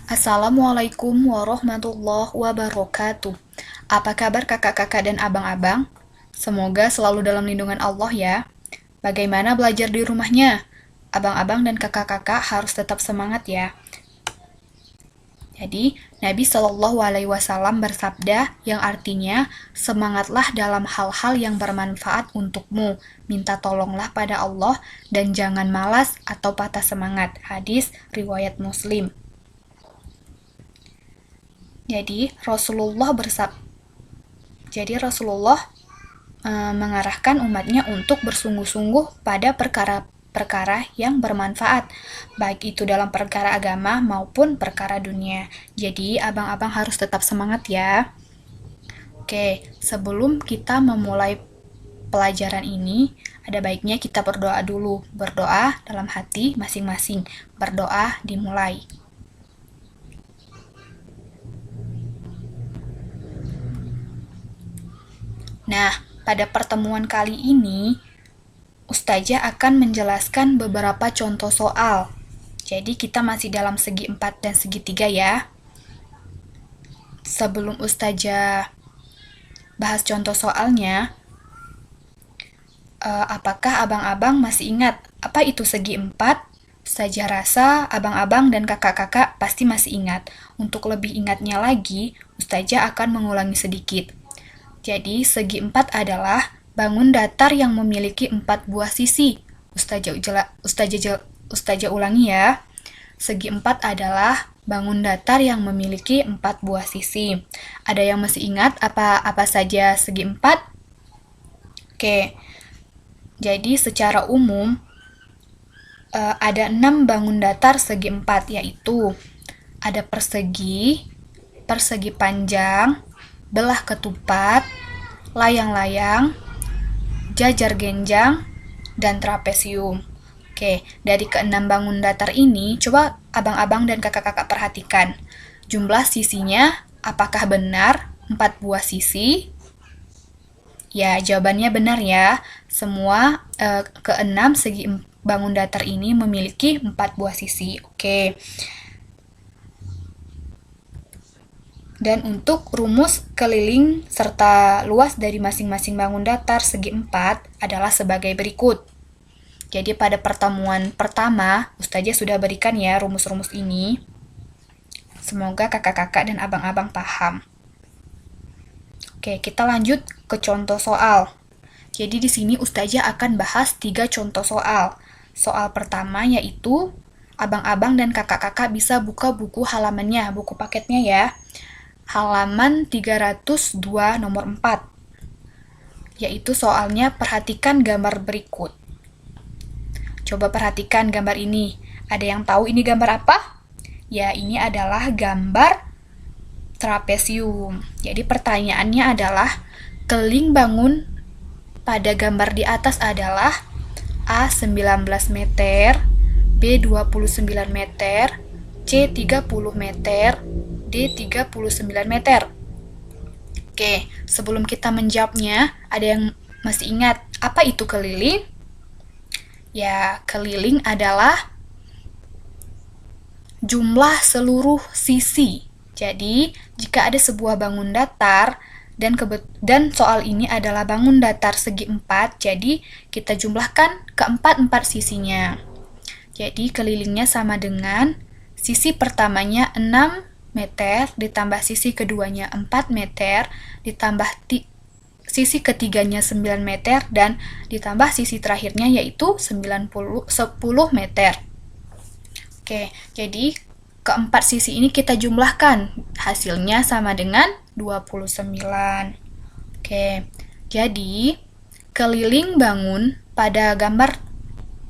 Assalamualaikum warahmatullahi wabarakatuh. Apa kabar kakak-kakak dan abang-abang? Semoga selalu dalam lindungan Allah ya. Bagaimana belajar di rumahnya? Abang-abang dan kakak-kakak harus tetap semangat ya. Jadi, Nabi Shallallahu Alaihi Wasallam bersabda yang artinya, semangatlah dalam hal-hal yang bermanfaat untukmu, minta tolonglah pada Allah, dan jangan malas atau patah semangat. Hadis riwayat Muslim. Jadi Rasulullah mengarahkan umatnya untuk bersungguh-sungguh pada perkara-perkara yang bermanfaat, baik itu dalam perkara agama maupun perkara dunia. Jadi abang-abang harus tetap semangat ya. Oke, sebelum kita memulai pelajaran ini, ada baiknya kita berdoa dulu. Berdoa dalam hati masing-masing. Berdoa dimulai. Nah, pada pertemuan kali ini, Ustazah akan menjelaskan beberapa contoh soal. Jadi kita masih dalam segi 4 dan segi 3 ya. Sebelum Ustazah bahas contoh soalnya, apakah abang-abang masih ingat apa itu segi 4? Ustazah rasa abang-abang dan kakak-kakak pasti masih ingat. Untuk lebih ingatnya lagi, Ustazah akan mengulangi sedikit. Jadi, segi 4 adalah bangun datar yang memiliki 4 buah sisi. Ustazah ulangi ya. Segi 4 adalah bangun datar yang memiliki 4 buah sisi. Ada yang masih ingat apa saja segi 4? Oke. Jadi, secara umum ada 6 bangun datar segi 4, yaitu ada persegi, persegi panjang, belah ketupat, layang-layang, jajar genjang, dan trapesium. Oke, dari keenam bangun datar ini, coba abang-abang dan kakak-kakak perhatikan. Jumlah sisinya, apakah benar 4 buah sisi? Ya, jawabannya benar ya. Semua keenam segi bangun datar ini memiliki 4 buah sisi. Oke. Dan untuk rumus keliling serta luas dari masing-masing bangun datar segi 4 adalah sebagai berikut. Jadi pada pertemuan pertama, Ustazah sudah berikan ya rumus-rumus ini. Semoga kakak-kakak dan abang-abang paham. Oke, kita lanjut ke contoh soal. Jadi di sini Ustazah akan bahas 3 contoh soal. Soal pertama yaitu abang-abang dan kakak-kakak bisa buka buku halamannya, buku paketnya ya. Halaman 302 nomor 4. Yaitu soalnya perhatikan gambar berikut. Coba perhatikan gambar ini. Ada yang tahu ini gambar apa? Ya, ini adalah gambar trapesium. Jadi pertanyaannya adalah keliling bangun pada gambar di atas adalah A 19 meter, B 29 meter, C 30 meter, D 39 meter. Oke, sebelum kita menjawabnya, ada yang masih ingat apa itu keliling? Ya, keliling adalah jumlah seluruh sisi. Jadi, jika ada sebuah bangun datar dan soal ini adalah bangun datar segi 4, jadi kita jumlahkan keempat-empat sisinya. Jadi, kelilingnya sama dengan sisi pertamanya 6 meter, ditambah sisi keduanya 4 meter, ditambah sisi ketiganya 9 meter, dan ditambah sisi terakhirnya yaitu 10 meter. Oke, jadi keempat sisi ini kita jumlahkan. Hasilnya sama dengan 29. Oke, jadi keliling bangun pada gambar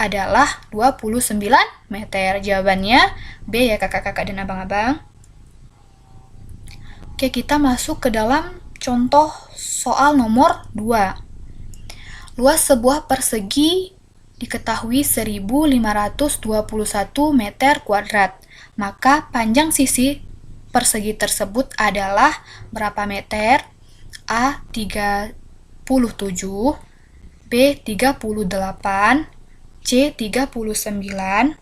adalah 29 meter. Jawabannya B ya kakak-kakak dan abang-abang. Oke, kita masuk ke dalam contoh soal nomor 2. Luas sebuah persegi diketahui 1521 meter kuadrat. Maka panjang sisi persegi tersebut adalah berapa meter? A 37, B 38, C 39,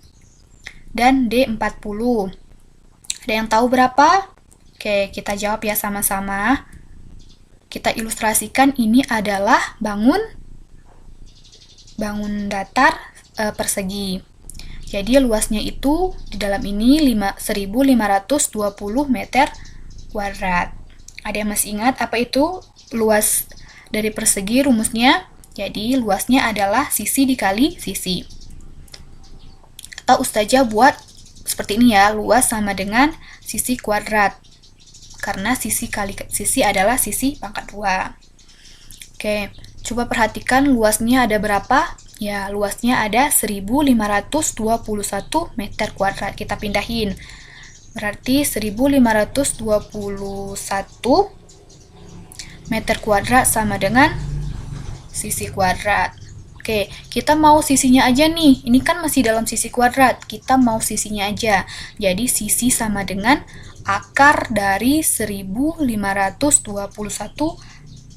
dan D 40. Ada yang tahu berapa? Oke, kita jawab ya sama-sama. Kita ilustrasikan ini adalah bangun datar persegi. Jadi luasnya itu di dalam ini 1520 meter kuadrat. Ada yang masih ingat apa itu luas dari persegi rumusnya? Jadi luasnya adalah sisi dikali sisi. Atau Ustazah buat seperti ini ya, luas sama dengan sisi kuadrat. Karena sisi kali sisi adalah sisi pangkat 2. Oke, coba perhatikan luasnya ada berapa? Ya, luasnya ada 1521 meter kuadrat. Kita pindahin. Berarti 1521 meter kuadrat sama dengan sisi kuadrat. Oke, kita mau sisinya aja nih. Ini kan masih dalam sisi kuadrat. Kita mau sisinya aja. Jadi sisi sama dengan akar dari 1521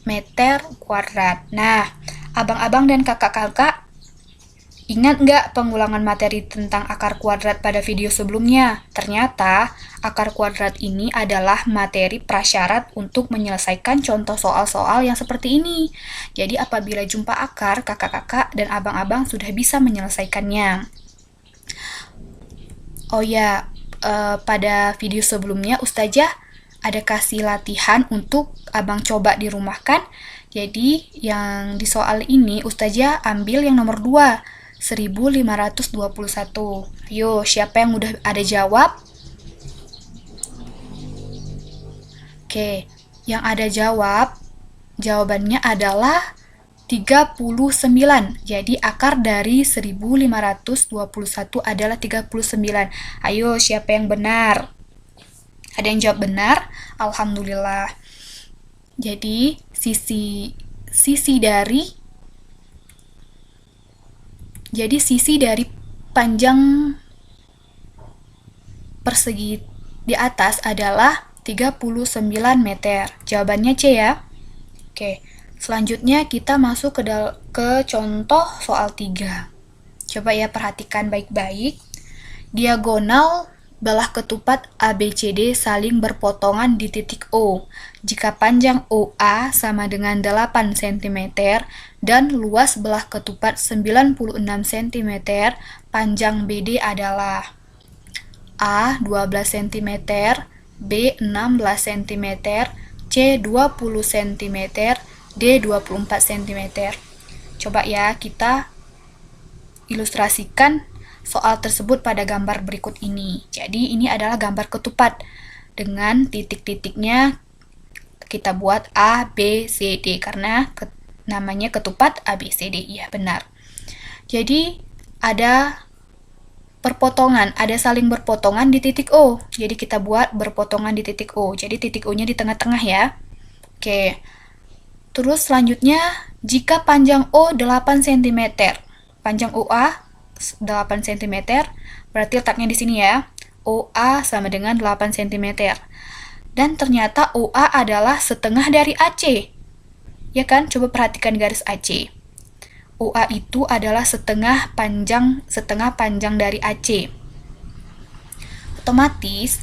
meter kuadrat. Nah, abang-abang dan kakak-kakak, ingat nggak pengulangan materi tentang akar kuadrat pada video sebelumnya? Ternyata, akar kuadrat ini adalah materi prasyarat untuk menyelesaikan contoh soal-soal yang seperti ini. Jadi, apabila jumpa akar, kakak-kakak dan abang-abang sudah bisa menyelesaikannya. Oh ya, pada video sebelumnya Ustazah ada kasih latihan untuk abang coba di rumah kan. Jadi yang di soal ini Ustazah ambil yang nomor 2, 1521. Ayo, siapa yang udah ada jawab? Oke, yang ada jawab, jawabannya adalah 39. Jadi akar dari 1521 adalah 39. Ayo, siapa yang benar? Ada yang jawab benar? Alhamdulillah. Jadi sisi dari panjang persegi di atas adalah 39 meter. Jawabannya C ya. Oke, selanjutnya kita masuk ke contoh soal 3. Coba ya perhatikan baik-baik. Diagonal belah ketupat ABCD saling berpotongan di titik O. Jika panjang OA sama dengan 8 cm dan luas belah ketupat 96 cm, panjang BD adalah A 12 cm, B 16 cm, C 20 cm, D 24 cm. Coba ya kita ilustrasikan soal tersebut pada gambar berikut ini. Jadi ini adalah gambar ketupat dengan titik-titiknya kita buat A, B, C, D karena namanya ketupat A, B, C, D. Iya, benar. Jadi ada perpotongan, ada saling berpotongan di titik O. Jadi kita buat berpotongan di titik O. Jadi titik O-nya di tengah-tengah ya. Oke. Terus selanjutnya, jika panjang O 8 cm, panjang OA 8 cm, berarti letaknya di sini ya. OA sama dengan 8 cm. Dan ternyata OA adalah setengah dari AC. Ya kan? Coba perhatikan garis AC. OA itu adalah setengah panjang dari AC. Otomatis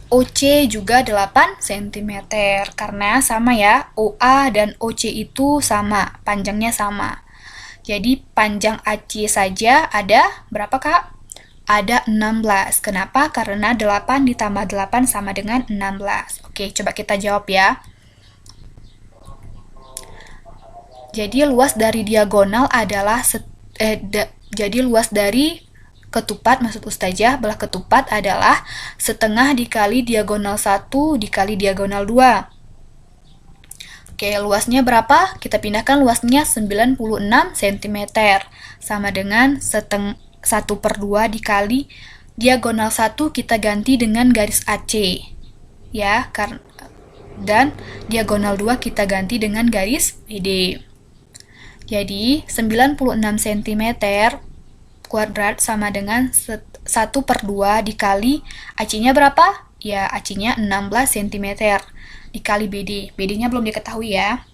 OC juga 8 cm karena sama ya, OA dan OC itu sama, panjangnya sama. Jadi panjang AC saja ada berapa Kak? Ada 16. Kenapa? Karena 8 ditambah 8 sama dengan 16. Oke, coba kita jawab ya. Jadi luas dari diagonal adalah jadi luas dari ketupat, maksud Ustazah, belah ketupat adalah setengah dikali diagonal 1 dikali diagonal 2. Oke, luasnya berapa? Kita pindahkan luasnya 96 cm. Sama dengan 1/2 dikali diagonal 1 kita ganti dengan garis AC. Ya, dan diagonal 2 kita ganti dengan garis BD. Jadi, 96 cm kuadrat sama dengan 1/2 dikali AC-nya berapa? Ya, AC-nya 16 cm dikali BD. BD-nya belum diketahui ya.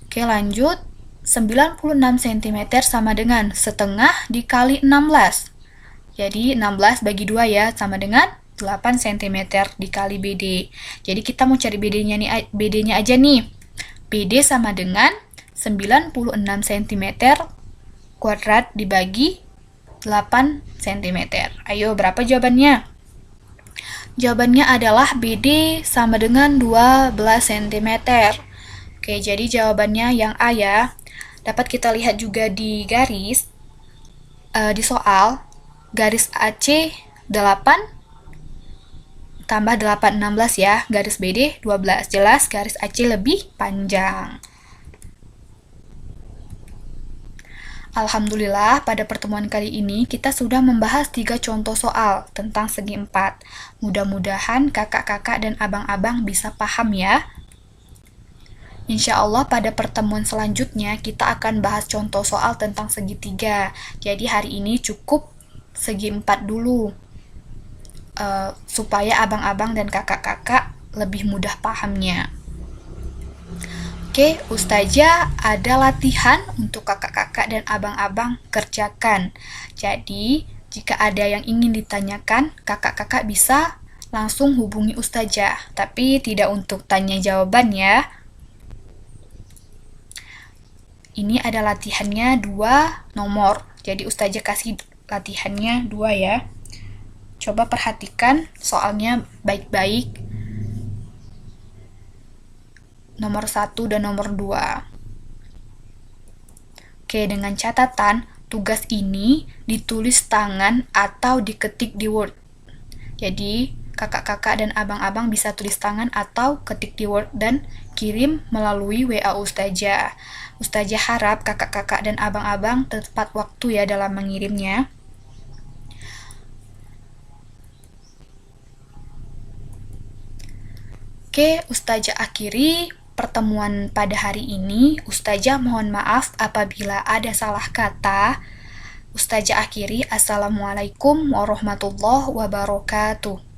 Oke, lanjut. 96 cm sama dengan setengah dikali 16. Jadi, 16 bagi 2 ya, sama dengan 8 cm dikali BD. Jadi kita mau cari BD-nya aja nih. BD sama dengan 96 cm kuadrat dibagi 8 cm. Ayo, berapa jawabannya? Jawabannya adalah BD sama dengan 12 cm. Oke, jadi jawabannya yang A ya. Dapat kita lihat juga di garis, di soal, garis AC 8 tambah 8, 16 ya. Garis BD 12. Jelas garis AC lebih panjang. Alhamdulillah, pada pertemuan kali ini kita sudah membahas 3 contoh soal tentang segi 4. Mudah-mudahan kakak-kakak dan abang-abang bisa paham ya. Insya Allah pada pertemuan selanjutnya kita akan bahas contoh soal tentang segi 3. Jadi hari ini cukup segi 4 dulu, supaya abang-abang dan kakak-kakak lebih mudah pahamnya. Oke, Ustazah ada latihan untuk kakak-kakak dan abang-abang kerjakan. Jadi, jika ada yang ingin ditanyakan, kakak-kakak bisa langsung hubungi Ustazah, tapi tidak untuk tanya jawaban ya. Ini ada latihannya 2 nomor, jadi Ustazah kasih latihannya 2 ya. Coba perhatikan soalnya baik-baik. Nomor 1 dan nomor 2. Oke, dengan catatan, tugas ini ditulis tangan atau diketik di Word. Jadi, kakak-kakak dan abang-abang bisa tulis tangan atau ketik di Word dan kirim melalui WA Ustazah. Ustazah harap kakak-kakak dan abang-abang tepat waktu ya dalam mengirimnya. Oke, Ustazah akhiri pertemuan pada hari ini. Ustazah mohon maaf apabila ada salah kata. Ustazah akhiri, Assalamualaikum warahmatullahi wabarakatuh.